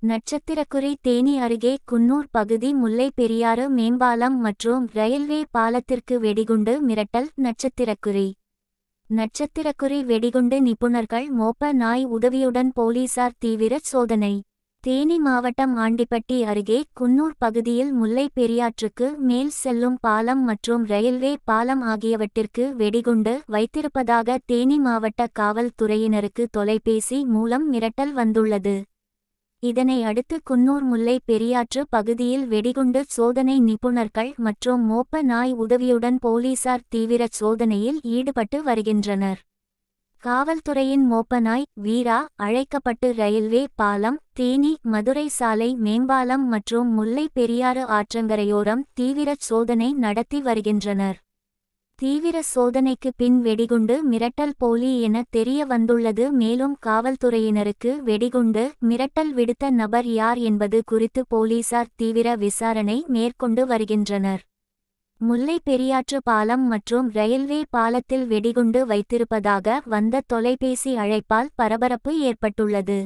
நட்சத்திரக்குறி தேனி அருகே குன்னூர் பகுதி முல்லை பெரியாறு மேம்பாலம் மற்றும் ரயில்வே பாலத்திற்கு வெடிகுண்டு மிரட்டல். நட்சத்திரக்குறி வெடிகுண்டு நிபுணர்கள் மோப்ப நாய் உதவியுடன் போலீசார் தீவிர சோதனை. தேனி மாவட்டம் ஆண்டிப்பட்டி அருகே குன்னூர் பகுதியில் முல்லை பெரியாற்றுக்கு மேல் செல்லும் பாலம் மற்றும் ரயில்வே பாலம் ஆகியவற்றிற்கு வெடிகுண்டு வைத்திருப்பதாக தேனி மாவட்ட காவல்துறையினருக்கு தொலைபேசி மூலம் மிரட்டல் வந்துள்ளது. இதனை அடுத்து குன்னூர் முல்லை பெரியாற்று பகுதியில் வெடிகுண்டு சோதனை நிபுணர்கள் மற்றும் மோப்ப நாய் உதவியுடன் போலீசார் தீவிர சோதனையில் ஈடுபட்டு வருகின்றனர். காவல்துறையின் மோப்பநாய் வீரா அழைக்கப்பட்டு ரயில்வே பாலம், தேனி மதுரை சாலை மேம்பாலம் மற்றும் முல்லை பெரியாறு ஆற்றங்கரையோரம் தீவிர சோதனை நடத்தி வருகின்றனர். தீவிர சோதனைக்கு பின் வெடிகுண்டு மிரட்டல் போலி என தெரிய வந்துள்ளது. மேலும் காவல்துறையினருக்கு வெடிகுண்டு மிரட்டல் விடுத்த நபர் யார் என்பது குறித்து போலீசார் தீவிர விசாரணை மேற்கொண்டு வருகின்றனர். முல்லை பெரியாற்று பாலம் மற்றும் ரயில்வே பாலத்தில் வெடிகுண்டு வைத்திருப்பதாக வந்த தொலைபேசி அழைப்பால் பரபரப்பு ஏற்பட்டுள்ளது.